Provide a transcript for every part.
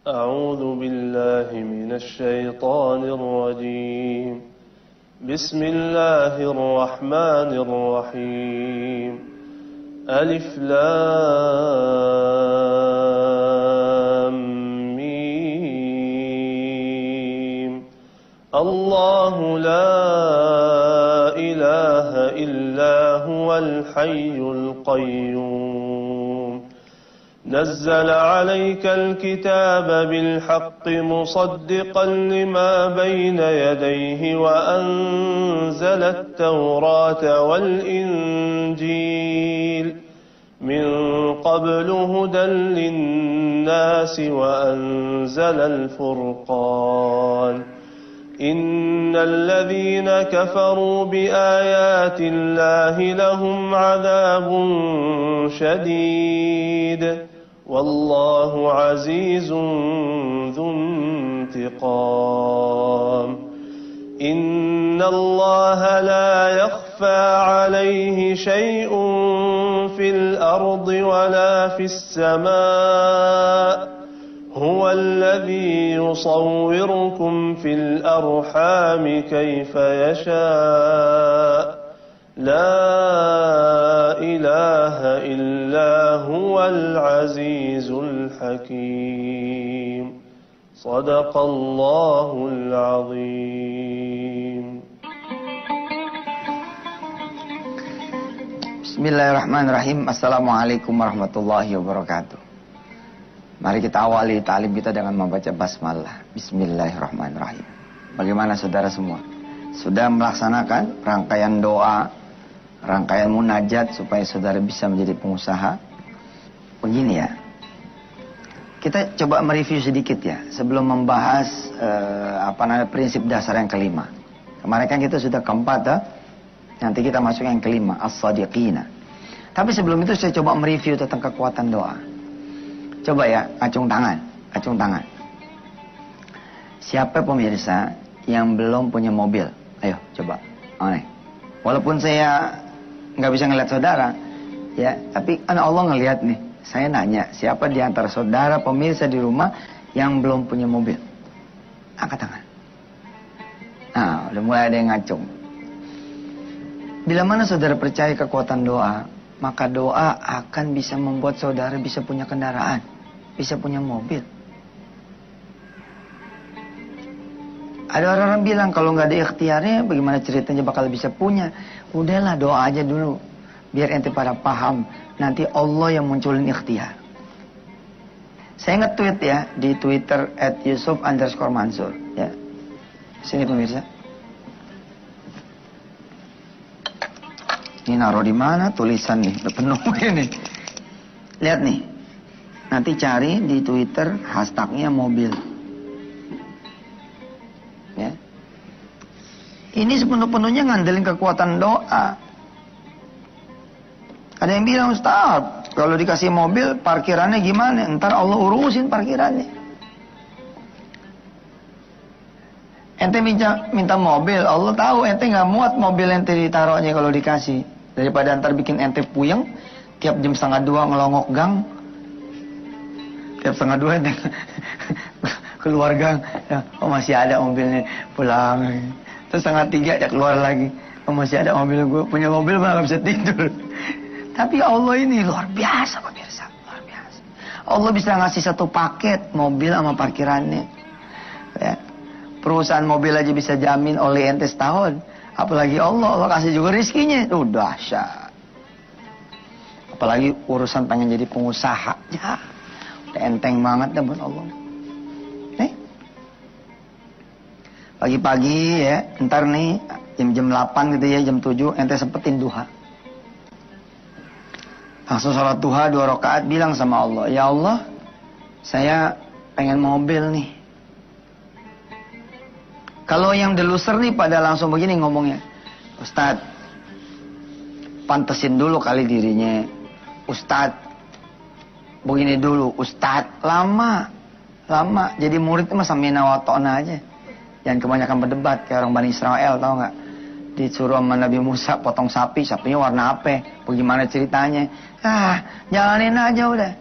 أعوذ بالله من الشيطان الرجيم بسم الله الرحمن الرحيم ألف لام ميم الله لا إله إلا هو الحي القيوم نزل عليك الكتاب بالحق مصدقا لما بين يديه وأنزل التوراة والإنجيل من قبل هدى للناس وأنزل الفرقان إن الذين كفروا بآيات الله لهم عذاب شديد والله عزيز ذو انتقام إن الله لا يخفى عليه شيء في الأرض ولا في السماء هو الذي يصوركم في الأرحام كيف يشاء لا إله إلا هو العزيز الحكيم صدق الله العظيم. Bismillahirrahmanirrahim. Assalamualaikum warahmatullahi wabarakatuh. Mari kita awali ta'lim kita dengan membaca basmalah. Bismillahirrahmanirrahim. Bagaimana saudara semua? Sudah melaksanakan rangkaian doa, rangkaian munajat supaya saudara bisa menjadi pengusaha? Begini ya. Kita coba mereview sedikit ya sebelum membahas prinsip dasar yang kelima. Kemarin kan kita sudah keempat ya. Nanti kita masuk yang kelima, as-sadiqina. Tapi sebelum itu saya coba mereview tentang kekuatan doa. Coba ya, acung tangan. Siapa pemirsa yang belum punya mobil? Ayo, coba. Walaupun saya nggak bisa ngeliat saudara, ya, tapi kan Allah ngelihat nih. Saya nanya, siapa di antara saudara pemirsa di rumah yang belum punya mobil? Angkat tangan. Nah, udah mulai ada yang ngacung. Bila mana saudara percaya kekuatan doa, maka doa akan bisa membuat saudara bisa punya kendaraan, bisa punya mobil. Ada orang-orang bilang kalau nggak ada ikhtiarnya, bagaimana ceritanya bakal bisa punya? Udahlah doa aja dulu, biar ente pada paham. Nanti Allah yang munculin ikhtiar. Saya nge-tweet ya di Twitter @yusuf_mansur ya. Sini pemirsa. Ini naruh di mana tulisan nih? Udah penuh ini. Lihat nih. Nanti cari di Twitter hashtagnya mobil. Ya. Ini sepenuh-penuhnya ngandelin kekuatan doa. Ada yang bilang, Ustaz, kalau dikasih mobil parkirannya gimana? Ntar Allah urusin parkirannya. Ente minta mobil, Allah tahu ente nggak muat mobil ente ditaruhnya kalau dikasih. Daripada ntar bikin ente puyeng, tiap jam 1:30 ngelongok gang. Tiap 1:30 ente keluar gang, ya, oh masih ada mobilnya, pulang. Terus 2:30 ya keluar lagi, oh masih ada mobil gue, punya mobil malah gak bisa tidur. Tapi Allah ini luar biasa pemirsa, luar biasa. Allah bisa ngasih satu paket mobil sama parkirannya. Ya. Perusahaan mobil aja bisa jamin oleh ente setahun. Apalagi Allah kasih juga rizkinya. Itu dahsyat. Apalagi urusan pengen jadi pengusaha. Ya, udah enteng banget dah buat Allah. Nih. Pagi-pagi ya, ntar nih jam 8 gitu ya, jam 7 ente sempetin duha. Langsung sholat duha 2 rakaat, bilang sama Allah, ya Allah, saya pengen mobil nih. Kalau yang deluser nih pada langsung begini ngomongnya, Ustadz, pantesin dulu kali dirinya. Ustadz, begini dulu. Ustadz, lama. Jadi murid mah samina wa ta'na aja. Jangan kebanyakan berdebat kayak orang Bani Israel, tau nggak? Disuruh sama Nabi Musa potong sapi, sapinya warna apa? Bagaimana ceritanya? Jalanin aja udah.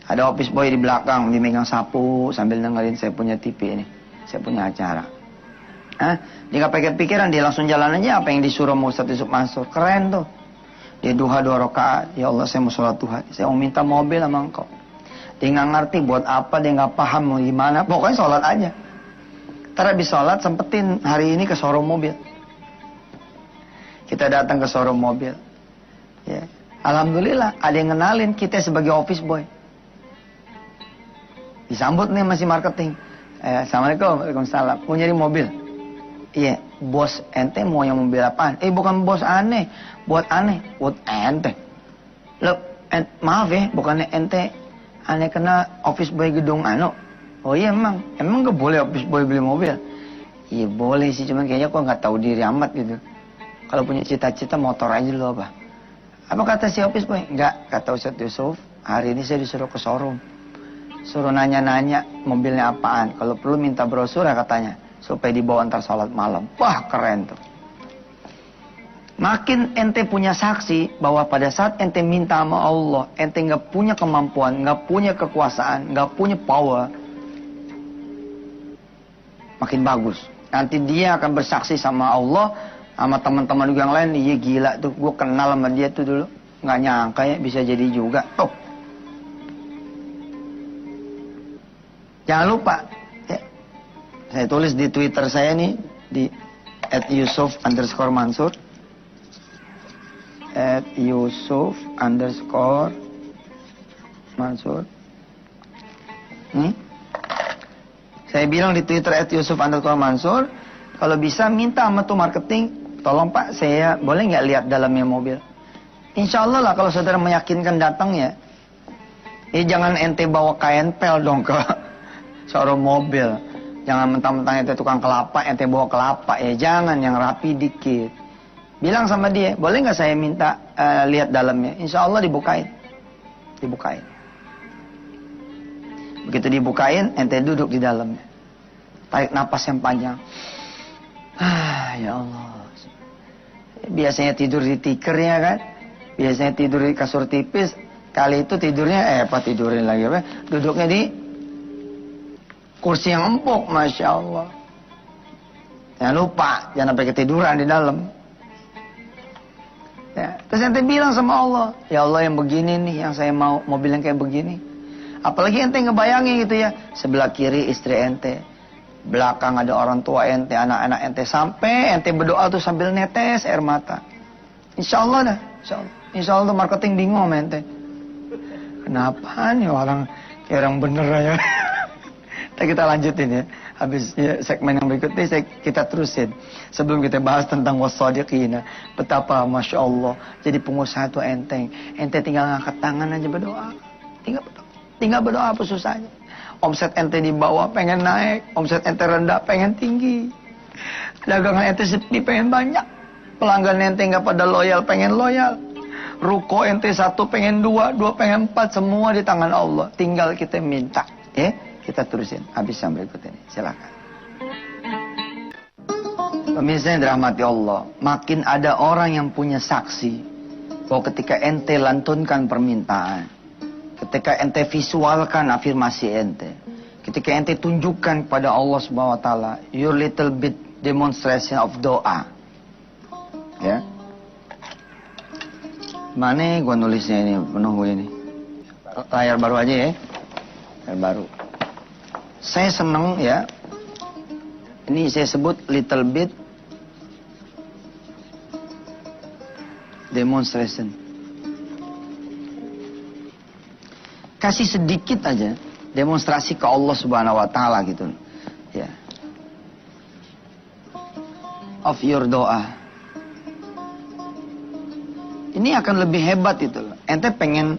Ada office boy di belakang, dia megang sapu sambil dengerin saya punya TV ini. Saya punya acara. Dia nggak pakai pikiran, dia langsung jalan aja apa yang disuruh mau Ustaz Yusuf Mansur. Keren tuh. Dia duha 2 rakaat. Ya Allah, saya mau sholat duha. Saya mau minta mobil sama engkau. Dia nggak ngerti buat apa, dia nggak paham mau gimana. Pokoknya sholat aja. Ntar habis sholat, sempetin hari ini ke showroom mobil. Kita datang ke showroom mobil. Ya. Alhamdulillah, ada yang kenalin kita sebagai office boy. Disambut nih masih marketing. Assalamualaikum, waalaikumsalam. Mau nyari mobil? Iya, bos ente mau yang mobil apaan? Bukan bos aneh, buat aneh, buat ente. Loh, maaf ya, bukannya ente aneh kena office boy gedung anu. Oh iya emang gak boleh office boy beli mobil? Iya boleh sih, cuman kayaknya kok nggak tahu diri amat gitu. Kalau punya cita-cita motor aja dulu apa? Apa kata si office boy? Enggak, kata Ustaz Yusuf, hari ini saya disuruh ke showroom. Suruh nanya-nanya mobilnya apaan. Kalau perlu minta brosur ya katanya. Supaya dibawa antar sholat malam. Wah keren tuh. Makin ente punya saksi bahwa pada saat ente minta sama Allah, ente nggak punya kemampuan, nggak punya kekuasaan, nggak punya power, makin bagus. Nanti dia akan bersaksi sama Allah, sama teman-teman yang lain. Iya gila tuh, gue kenal sama dia tuh dulu, nggak nyangka ya bisa jadi juga. Tuh. Jangan lupa. Saya tulis di Twitter saya nih, di @Yusuf_Mansur. @Yusuf_Mansur. Saya bilang di Twitter @Yusuf_Mansur. Kalau bisa minta sama tuh marketing, tolong Pak, saya boleh nggak lihat dalamnya mobil? Insya Allah lah kalau saudara meyakinkan datangnya. Jangan ente bawa kain pel dong ke showroom mobil. Jangan mentang-mentang ente tukang kelapa, ente bawa kelapa. Jangan, yang rapi dikit. Bilang sama dia, boleh nggak saya minta lihat dalamnya? Insya Allah dibukain. Dibukain. Begitu dibukain, ente duduk di dalamnya. Tarik napas yang panjang. Ya Allah. Biasanya tidur di tikar ya kan? Biasanya tidur di kasur tipis. Kali itu tidurnya, tidurin lagi apa? Duduknya di kursi yang empuk, Masya Allah. Jangan lupa, jangan sampai ketiduran di dalam. Ya. Terus ente bilang sama Allah, ya Allah yang begini nih, yang saya mau, mobil yang kayak begini. Apalagi ente ngebayangin gitu ya, sebelah kiri istri ente, belakang ada orang tua ente, anak-anak ente, sampai ente berdoa tuh sambil netes air mata. Insya Allah dah, insya Allah. Insya Allah tuh marketing bingung sama ente. Kenapa nih orang kayak orang bener aja. Kita lanjutin ya. Habis ya, segmen yang berikutnya kita terusin. Sebelum kita bahas tentang wassadiqina, betapa Masya Allah jadi pengusaha itu enteng. Ente tinggal ngangkat tangan aja berdoa. Tinggal berdoa apa susahnya. Omset ente di bawah pengen naik, omset ente rendah pengen tinggi. Dagangan ente sepi pengen banyak. Pelanggan ente nggak pada loyal pengen loyal. Ruko ente 1 pengen 2, 2 pengen 4, semua di tangan Allah. Tinggal kita minta, ya. Kita terusin habis yang berikut ini. Silakan. Pemirsa yang dirahmati Allah, makin ada orang yang punya saksi bahwa ketika ente lantunkan permintaan, ketika ente visualkan afirmasi ente, ketika ente tunjukkan kepada Allah Subhanahu wa taala your little bit demonstration of doa. Ya. Mana gua nulisnya ini, penunggu ini. Layar baru aja ya. Layar baru. Saya senang ya. Ini saya sebut little bit demonstration. Kasih sedikit aja demonstrasi ke Allah Subhanahu wa taala gitu. Ya. Of your doa. Ini akan lebih hebat itu. Ente pengen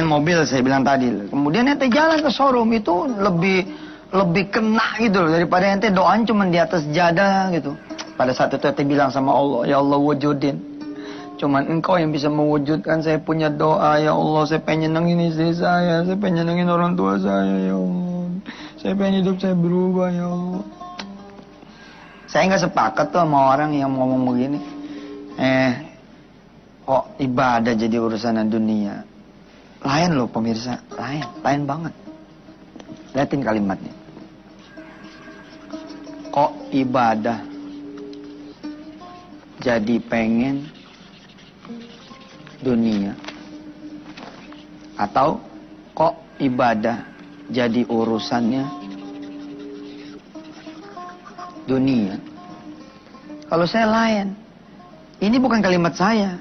mobil saya bilang tadi. Kemudian ente jalan ke showroom itu lebih kena gitu loh, daripada ente doain cuma di atas jadah gitu. Pada saat itu ente bilang sama Allah, ya Allah wujudin. Cuman engkau yang bisa mewujudkan saya punya doa, ya Allah saya pengen nyenengin istri saya pengen nyenengin orang tua saya, ya Allah. Saya pengen hidup saya berubah, ya Allah. Saya nggak sepakat tuh sama orang yang ngomong begini. Kok ibadah jadi urusan dunia? Lain loh pemirsa, lain banget. Lihatin kalimatnya. Kok ibadah jadi pengen dunia? Atau kok ibadah jadi urusannya dunia? Kalau saya lain. Ini bukan kalimat saya.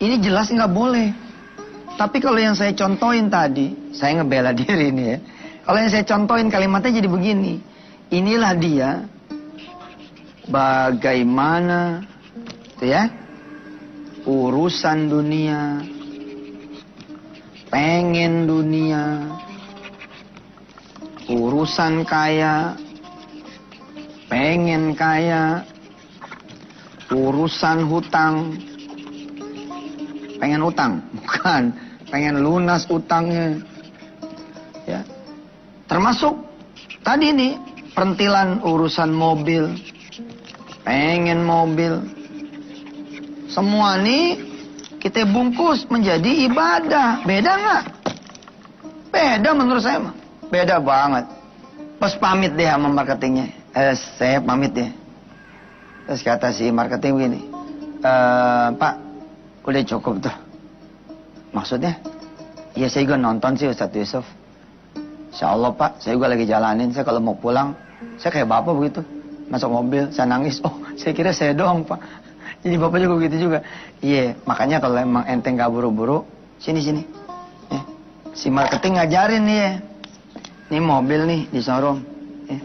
Ini jelas nggak boleh. Tapi kalau yang saya contohin tadi, saya ngebela diri ini ya. Kalau yang saya contohin kalimatnya jadi begini. Inilah dia bagaimana ya urusan dunia, pengen dunia, urusan kaya, pengen kaya, urusan hutang, pengen utang, bukan pengen lunas utangnya, ya. Termasuk tadi nih perintilan urusan mobil, pengen mobil, semua nih kita bungkus menjadi ibadah. Beda nggak? Beda menurut saya mah, beda banget. Pas pamit deh sama marketingnya, saya pamit deh. Terus kata si marketing begini, Pak, udah cukup tuh. Maksudnya? Ya saya juga nonton sih Ustadz Yusuf. Insya Allah Pak, saya juga lagi jalanin. Saya kalau mau pulang, saya kayak bapak begitu. Masuk mobil, saya nangis. Oh, saya kira saya doang Pak. Jadi bapak juga begitu juga. Iya, makanya kalau emang ente nggak buru-buru, sini. Ya. Si marketing ngajarin nih ya. Ini mobil nih di showroom. Ya.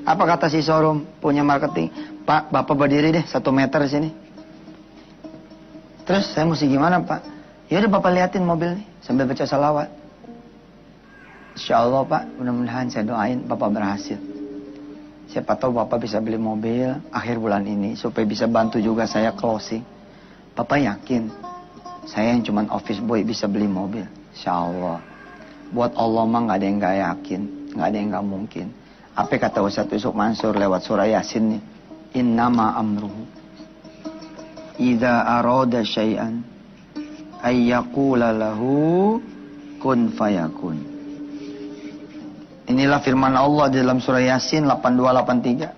Apa kata si showroom punya marketing? Pak, bapak berdiri deh 1 meter sini. Terus saya mesti gimana Pak? Ya udah bapak liatin mobil nih sambil baca salawat. Insya Allah Pak, mudah-mudahan saya doain bapak berhasil. Siapa tahu bapak bisa beli mobil akhir bulan ini supaya bisa bantu juga saya closing. Bapak yakin saya yang cuman office boy bisa beli mobil? Insya Allah. Buat Allah mah nggak ada yang nggak yakin, nggak ada yang nggak mungkin. Apa kata Ustadz Yusuf Mansur lewat surah Yasin nih? Innama amruhu idza arada syai'an ayyaqula lahu kun fayakun. Inilah firman Allah di dalam surah Yasin 82-83.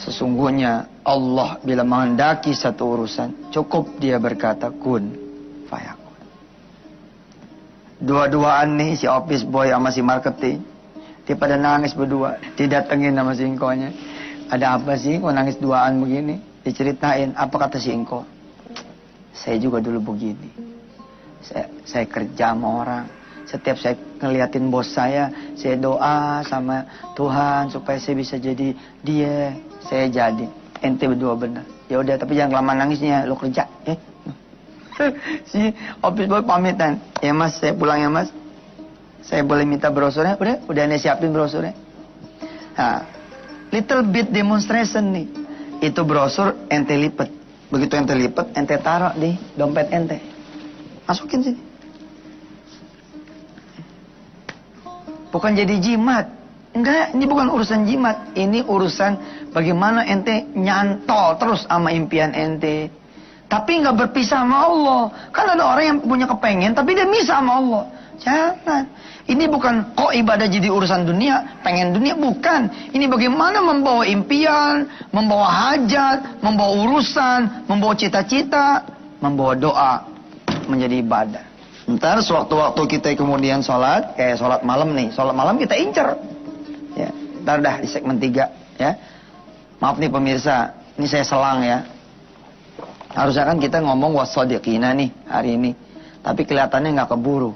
Sesungguhnya Allah bila menghendaki satu urusan, cukup dia berkata kun fayakun. Dua-duaan nih si office boy sama si marketing, dia pada nangis berdua, didatengin sama si ingkonya. Ada apa sih kok nangis duaan begini? Diceritain, apa kata si ingko? Saya juga dulu begini. Saya kerja sama orang. Setiap saya ngeliatin bos saya doa sama Tuhan supaya saya bisa jadi dia. Saya jadi. Ente berdua benar. Ya udah, tapi jangan lama nangisnya. Lo kerja, Si office boy pamitan. Ya mas, saya pulang ya mas. Saya boleh minta brosurnya? Udah ane siapin brosurnya. Nah, little bit demonstration nih. Itu brosur ente lipet. Begitu ente lipet, ente taruh di dompet ente. Masukin sini. Bukan jadi jimat. Enggak, ini bukan urusan jimat. Ini urusan bagaimana ente nyantol terus sama impian ente. Tapi nggak berpisah sama Allah. Kan ada orang yang punya kepengen, tapi dia misah sama Allah. Jangan. Ini bukan kok ibadah jadi urusan dunia, pengen dunia, bukan. Ini bagaimana membawa impian, membawa hajat, membawa urusan, membawa cita-cita, membawa doa menjadi ibadah. Ntar sewaktu-waktu kita kemudian sholat, kayak sholat malam nih, sholat malam kita incer. Ya, ntar dah di segmen 3 ya. Maaf nih pemirsa, ini saya selang ya. Harusnya kan kita ngomong wassadiqina nih hari ini, tapi kelihatannya nggak keburu.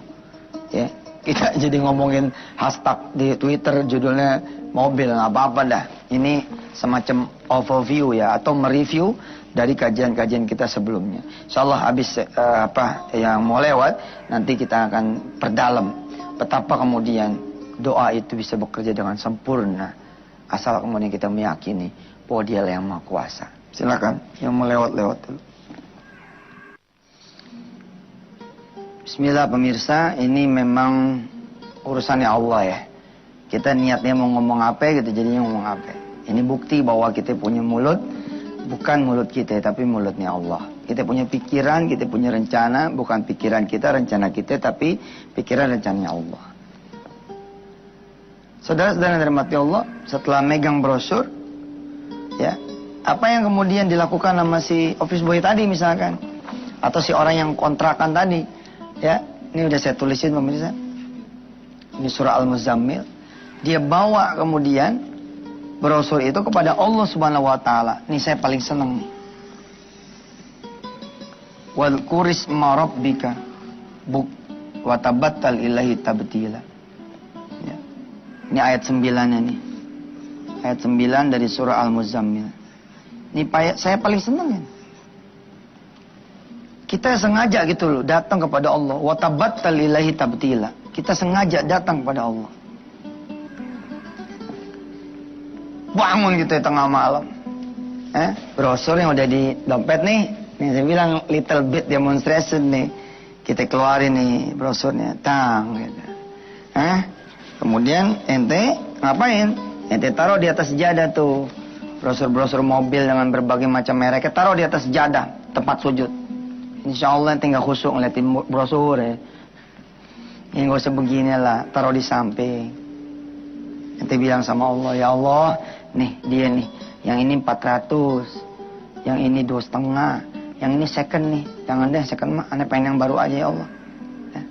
Ya, kita jadi ngomongin hashtag di Twitter judulnya mobil, nggak apa-apa dah. Ini semacam overview ya, atau mereview dari kajian-kajian kita sebelumnya. Insyaallah habis apa yang mau lewat, nanti kita akan perdalam betapa kemudian doa itu bisa bekerja dengan sempurna asal kemudian kita meyakini bahwa Dia yang Maha Kuasa. Silakan yang mau lewat-lewat dulu. Bismillah pemirsa, ini memang urusannya Allah ya. Kita niatnya mau ngomong apa gitu, jadinya ngomong apa. Ini bukti bahwa kita punya mulut Bukan mulut kita, tapi mulutnya Allah. Kita punya pikiran, kita punya rencana, bukan pikiran kita, rencana kita, tapi pikiran rencananya Allah. Saudara-saudara yang dirahmati Allah, setelah megang brosur, ya, apa yang kemudian dilakukan sama si office boy tadi misalkan, atau si orang yang kontrakan tadi, ya, ini udah saya tulisin pemirsa. Ini surah Al-Muzammil. Dia bawa kemudian brosur itu kepada Allah Subhanahu wa taala. Ini saya paling senang nih. Wal kuris marabbika buk wa tabattal ilahi tabtila. Ya. Ini ayat 9-nya nih. Ayat 9 dari surah Al-Muzammil. Ini saya paling senang ya. Kita sengaja gitu loh datang kepada Allah. Wa tabattal ilahi tabtila. Kita sengaja datang kepada Allah. Bangun gitu di tengah malam. Brosur yang udah di dompet nih. Nih saya bilang little bit demonstration nih. Kita keluarin nih brosurnya. Tang gitu. Kemudian ente ngapain? Ente taruh di atas sejadah tuh. Brosur-brosur mobil dengan berbagai macam merek. Taruh di atas sejadah. Tempat sujud. Insya Allah ente gak khusyuk ngeliatin brosur ya. Ini gak usah beginilah. Taruh di samping. Ente bilang sama Allah, ya Allah, nih dia nih, yang ini 400, yang ini 2,5, yang ini second nih, jangan deh second mah, ane pengen yang baru aja ya Allah. Ya.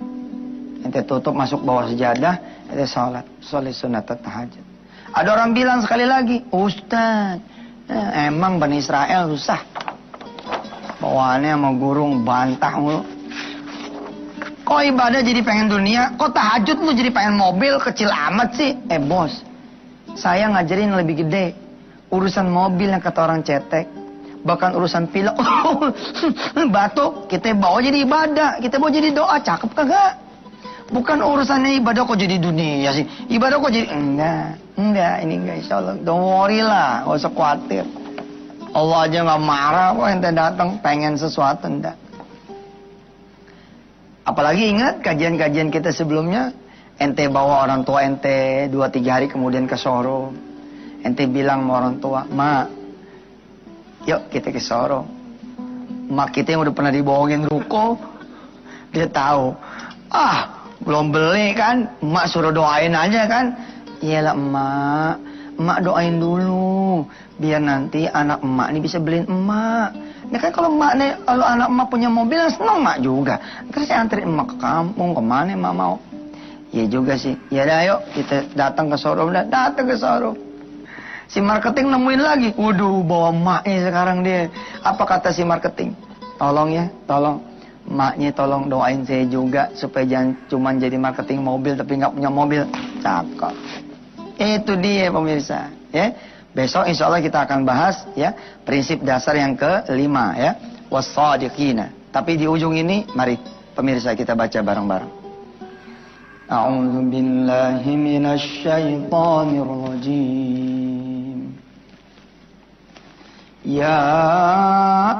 Ente tutup masuk bawah sejadah, ente sholat sunat tahajud. Ada orang bilang sekali lagi, Ustaz, emang Bani Israel susah, bawaannya sama gurung bantah mulu. Kok ibadah jadi pengen dunia? Kok tahajud lu jadi pengen mobil? Kecil amat sih. Bos, saya ngajarin lebih gede. Urusan mobil yang kata orang cetek. Bahkan urusan pilek. Batuk. Kita bawa jadi ibadah. Kita bawa jadi doa. Cakep kagak? Bukan urusannya ibadah kok jadi dunia sih. Ibadah kok jadi... Enggak. Ini enggak. Insya Allah. Don't worry lah. Gak usah khawatir. Allah aja gak marah kok ente datang pengen sesuatu. Enggak. Apalagi ingat kajian-kajian kita sebelumnya, ente bawa orang tua ente 2-3 hari kemudian ke showroom. Ente bilang sama orang tua, "Ma, yuk kita ke showroom." Mak kita yang udah pernah dibohongin ruko, dia tahu. Belum beli kan, emak suruh doain aja kan. Iyalah emak doain dulu, biar nanti anak emak ini bisa beliin emak. Ya kan kalau anak emak punya mobil, senang emak juga. Terus saya anterin emak ke kampung, kemana emak mau? Ya juga sih. Ya dah yuk, kita datang ke showroom. Datang ke showroom. Si marketing nemuin lagi. Waduh, bawa emaknya sekarang dia. Apa kata si marketing? Tolong ya, tolong. Emaknya tolong doain saya juga. Supaya jangan cuma jadi marketing mobil, tapi nggak punya mobil. Cakep. Itu dia pemirsa. Ya. Besok insya Allah kita akan bahas ya prinsip dasar yang ke-5 ya, was-shadiqina. Tapi di ujung ini mari pemirsa kita baca bareng-bareng. A'udzu billahi minasy syaithanir rajim. Ya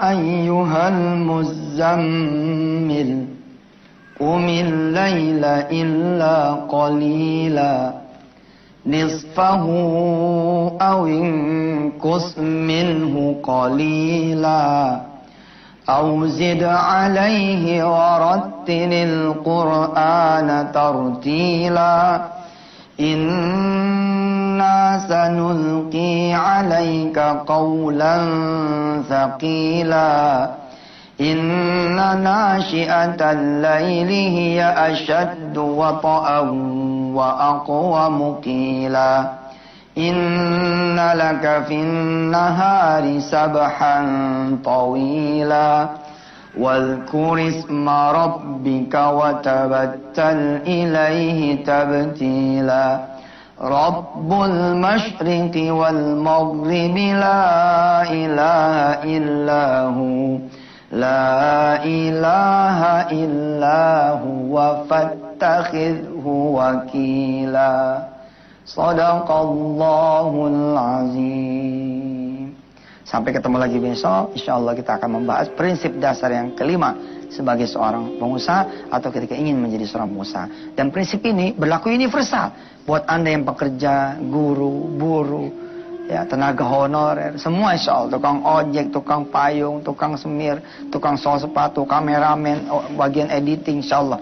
ayyuhal muzammil qumil laila illa qalila نصفه أو انقص منه قليلا أو زد عليه ورتل القرآن ترتيلا إنا سنلقي عليك قولا ثقيلا إن ناشئة الليل هي أشد وطئا وأقوم قيلا إن لك في النهار سبحا طويلا واذكر اسم ربك وتبتل إليه تبتيلا رب المشرق والمغرب لا إله إلا هو La ilaha illa huwa fattakhidhu wakila. Shadaqallahul azim. Sampai ketemu lagi besok. InsyaAllah kita akan membahas prinsip dasar yang ke-5 sebagai seorang pengusaha atau ketika ingin menjadi seorang pengusaha. Dan prinsip ini berlaku universal buat Anda yang pekerja, guru, buruh, ya tenaga honorer, semua insya Allah, tukang ojek, tukang payung, tukang semir, tukang sol sepatu, kameramen, bagian editing, insya Allah.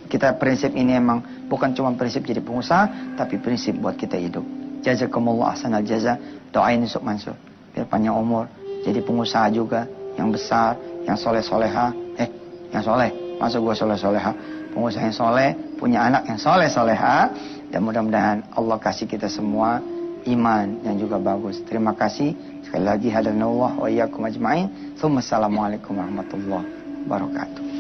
Kita prinsip ini emang bukan cuma prinsip jadi pengusaha, tapi prinsip buat kita hidup. Jazakumullah ahsanal jaza. Doain Yusuf Mansur biar panjang umur, jadi pengusaha juga yang besar, yang soleh-soleha, yang soleh, masa gua soleh-soleha, pengusaha yang soleh, punya anak yang soleh-soleha, dan mudah-mudahan Allah kasih kita semua iman yang juga bagus. Terima kasih sekali lagi, hadanallah wa iyyakum ajma'in. Assalamualaikum warahmatullahi wabarakatuh.